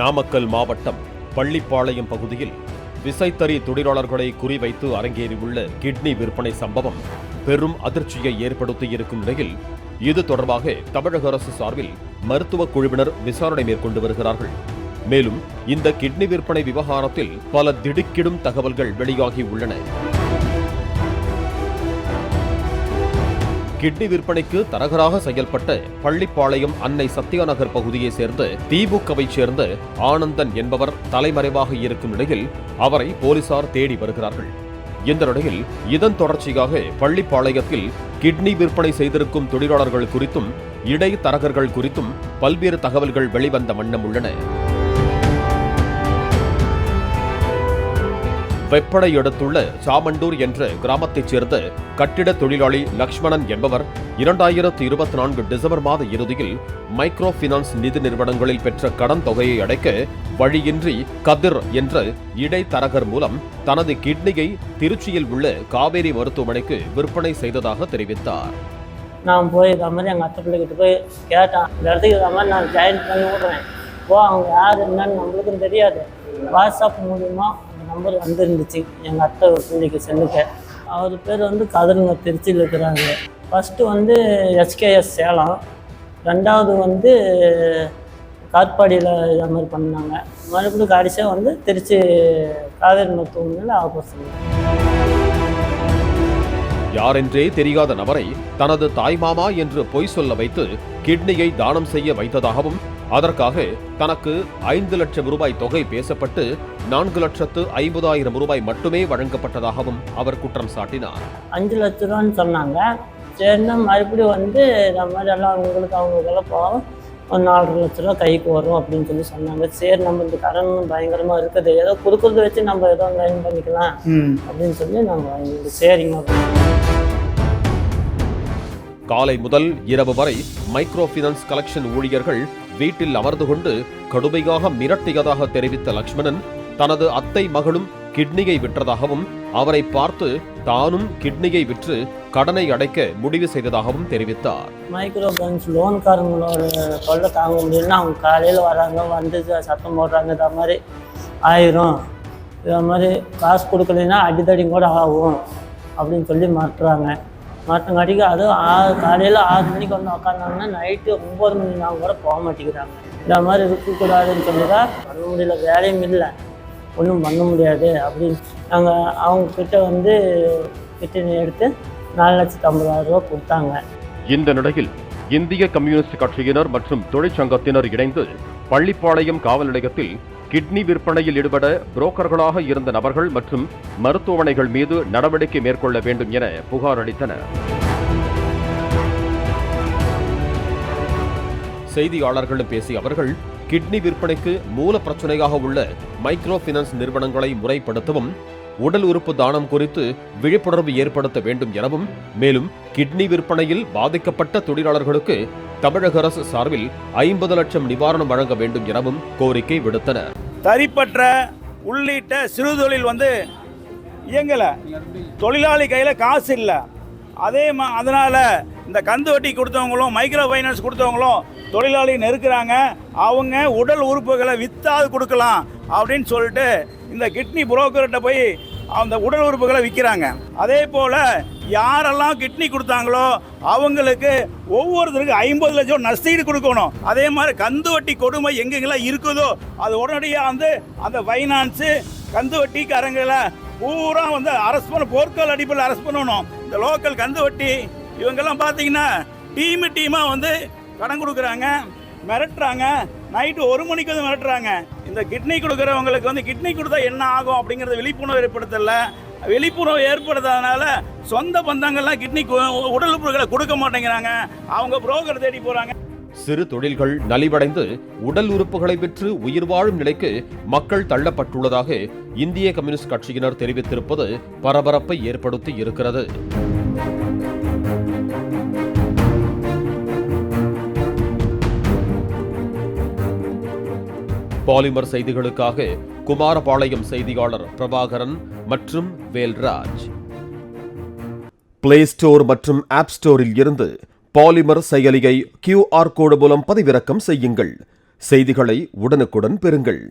நாமக்கல் மாவட்டம் பள்ளிப்பாளையம் பகுதியில் விசைத்தறி தொழிலாளர்களை குறிவைத்து அரங்கேறியுள்ள கிட்னி விற்பனை சம்பவம் பெரும் அதிர்ச்சியை ஏற்படுத்தியிருக்கும் நிலையில் இது தொடர்பாக தமிழக அரசு சார்பில் மருத்துவக் குழுவினர் விசாரணை மேற்கொண்டு வருகிறார்கள். மேலும் இந்த கிட்னி விற்பனை விவகாரத்தில் பல திடுக்கிடும் தகவல்கள் வெளியாகி உள்ளன. கிட்னி விற்பனைக்கு தரகராக செயல்பட்ட பள்ளிப்பாளையம் அன்னை சத்யாநகர் பகுதியைச் சேர்ந்த திமுகவைச் சேர்ந்த ஆனந்தன் என்பவர் தலைமறைவாக இருக்கும் நிலையில் அவரை போலீசார் தேடி வருகிறார்கள். இந்த நிலையில் இதன் தொடர்ச்சியாக பள்ளிப்பாளையத்தில் கிட்னி விற்பனை செய்திருக்கும் தொழிலாளர்கள் குறித்தும் இடைத்தரகர்கள் குறித்தும் பல்வேறு தகவல்கள் வெளிவந்த வண்ணம் உள்ளன. வெப்படை அடுத்துள்ள சாமண்டூர் என்ற கிராமத்தைச் சேர்ந்த கட்டிட தொழிலாளி லக்ஷ்மணன் என்பவர் 2024 டிசம்பர் மாத இறுதியில் மைக்ரோ பினான்ஸ் நிதி நிறுவனங்களில் பெற்ற கடன் தொகையை அடைக்க வழியின்றி கதிர் என்ற இடைத்தரகர் மூலம் தனது கிட்னியை திருச்சியில் உள்ள காவேரி மருத்துவமனைக்கு விற்பனை செய்ததாக தெரிவித்தார். நான் போய் இந்த மாதிரி எங்கள் அத்தை பிள்ளைகிட்ட போய் கேட்டேன், இந்த இடத்துக்கு இந்த மாதிரி நான் ஜாயின் பண்ணி விட்றேன், அவங்க யார் என்னன்னு நம்மளுக்கும் தெரியாது. வாட்ஸ்அப் மூலிமா நம்பர் வந்துருந்துச்சு எங்கள் அத்தை பிள்ளைக்கு சென்னுக்க. அவர் பேர் கதிருங்க, திருச்சியில் இருக்கிறாங்க. ஃபஸ்ட்டு எஸ்கேஎஸ் சேலம், ரெண்டாவது காட்பாடியில் இதை மாதிரி பண்ணாங்க. மறுபடியும் கடைசியாக திருச்சி காவேரி மருத்துவமனையில் ஆபரேஷன். யாரென்றே தெரியாத நபரை தனது தாய்மாமா என்று பொய் சொல்ல வைத்து கிட்னியை தானம் செய்ய வைத்ததாகவும் அதற்காக தனக்கு 5 லட்சம் ரூபாய் தொகை பேசப்பட்டு 4,50,000 ரூபாய் மட்டுமே வழங்கப்பட்டதாகவும் அவர் குற்றம் சாட்டினார். 5 லட்ச ரூபான்னு சொன்னாங்க. சரின்னா மறுபடியும் இந்த மாதிரி எல்லாம் அவங்களுக்கெல்லாம் போகும், ஒரு 4,5 லட்ச ரூபா கைக்கு வரும் அப்படின்னு சொல்லி சொன்னாங்க. சரி, நம்ம இந்த கடன் பயங்கரமாக இருக்குது, ஏதோ கொடுக்குறத வச்சு நம்ம ஏதோ லைன் பண்ணிக்கலாம் அப்படின்னு சொல்லி நம்ம சரிங்க. காலை முதல் இரவு வரை மைக்ரோ பினான்ஸ் கலெக்ஷன் ஊழியர்கள் வீட்டில் அமர்ந்து கொண்டு கடுமையாக மிரட்டியதாக தெரிவித்த லக்ஷ்மணன் தனது அத்தை மகளும் கிட்னியை விற்றதாகவும் அவரை பார்த்து தானும் கிட்னியை விற்று கடனை அடைக்க முடிவு செய்ததாகவும் தெரிவித்தார். மைக்ரோ பினான்ஸ் லோன்காரங்களோட தொல்லை தாங்க முடியலன்னா அவங்க காலையில் வராங்க, சத்தம் போடுறாங்க, இந்த மாதிரி ஆயிரும், இதை மாதிரி காசு கொடுக்கலைன்னா அடித்தடி கூட ஆகும் அப்படின்னு சொல்லி மாட்டுறாங்க. மாட்டங்காட்டிக்கு அதுவும் காலையில் 6 மணிக்கு உட்காந்தாங்கன்னா நைட்டு 9 மணி நாங்கள் கூட போக மாட்டேங்கிறாங்க. இந்த மாதிரி இருக்கக்கூடாதுன்னு சொல்லி தான் பண்ண முடியல, வேலையும் இல்லை, ஒன்றும் பண்ண முடியாது அப்படின்னு நாங்கள் அவங்கக்கிட்ட கிட்னி எடுத்து 4,50,000 ரூபா கொடுத்தாங்க. இந்த நிலையில் இந்திய கம்யூனிஸ்ட் கட்சியினர் மற்றும் தொழிற்சங்கத்தினர் இணைந்து பள்ளிப்பாளையம் காவல் நிலையத்தில் கிட்னி விற்பனையில் ஈடுபட புரோக்கர்களாக இருந்த நபர்கள் மற்றும் மருத்துவமனைகள் மீது நடவடிக்கை மேற்கொள்ள வேண்டும் என புகார் அளித்தனர். செய்தியாளர்களும் பேசிய அவர்கள் கிட்னி விற்பனைக்கு மூல பிரச்சனையாக உள்ள மைக்ரோ பினான்ஸ் நிறுவனங்களை முறைப்படுத்தவும் உடல் உறுப்பு தானம் குறித்து விழிப்புணர்வு ஏற்படுத்த வேண்டும் எனவும் மேலும் கிட்னி விற்பனையில் பாதிக்கப்பட்ட தொழிலாளர்களுக்கு தமிழக அரசு சார்பில் 50 லட்சம் நிவாரணம் வழங்க வேண்டும் எனவும் கோரிக்கை விடுத்தனர். தரிப்பற்ற உள்ளிட்ட சிறு தொழில் இயங்கலை, தொழிலாளி கையில் காசு இல்லை. அதனால் இந்த கந்து வட்டி கொடுத்தவங்களும் மைக்ரோ ஃபைனான்ஸ் கொடுத்தவங்களும் தொழிலாளி நெருக்கிறாங்க. அவங்க உடல் உறுப்புகளை விற்றாது கொடுக்கலாம் அப்படின்னு சொல்லிட்டு இந்த கிட்னி புரோக்கர்கிட்ட போய் அந்த உடல் உறுப்புகளை விற்கிறாங்க. அதே போல் யாரெல்லாம் கிட்னி கொடுத்தாங்களோ அவங்களுக்கு ஒவ்வொருத்தருக்கு 50 லட்சம் நஷ்டீடு கொடுக்கணும். அதே மாதிரி கந்து வட்டி கொடுமை எங்கெங்கெல்லாம் இருக்குதோ அது உடனடியாக அந்த ஃபைனான்ஸு கந்து வட்டிக்காரங்களை பூரா அரெஸ்ட் பண்ண, போர்க்கால அடிப்படையில் அரெஸ்ட் பண்ணணும். இந்த லோக்கல் கந்து வட்டி இவங்கெல்லாம் பார்த்தீங்கன்னா டீமாக கடன் கொடுக்குறாங்க, மிரட்டுறாங்க. நைட்டு 1 மணிக்கு மிரட்டுறாங்க. இந்த கிட்னி கொடுக்குறவங்களுக்கு கிட்னி கொடுத்தா என்ன ஆகும் அப்படிங்கிறத விழிப்புணர்வு ஏற்படுத்தாதனால சொந்த பந்தங்கள்லாம் கிட்னி உடல் உறுப்புகளை கொடுக்க மாட்டேங்கிறாங்க. அவங்க புரோக்கர் தேடி போறாங்க. சிறு தொழில்கள் நலிவடைந்து உடல் உறுப்புகளை விற்று உயிர் வாழும் நிலைக்கு மக்கள் தள்ளப்பட்டுள்ளதாக இந்திய கம்யூனிஸ்ட் கட்சியினர் தெரிவித்திருப்பது பரபரப்பை ஏற்படுத்தி இருக்கிறது. பாலிமர் செய்திகளுக்காக குமாரபாளையம் செய்தியாளர் பிரபாகரன் மற்றும் வேல்ராஜ். பிளே ஸ்டோர் மற்றும் ஆப் ஸ்டோரில் இருந்து பாலிமர் செயலியை QR கோடு மூலம் பதிவிறக்கம் செய்யுங்கள். செய்திகளை உடனுக்குடன் பெறுங்கள்.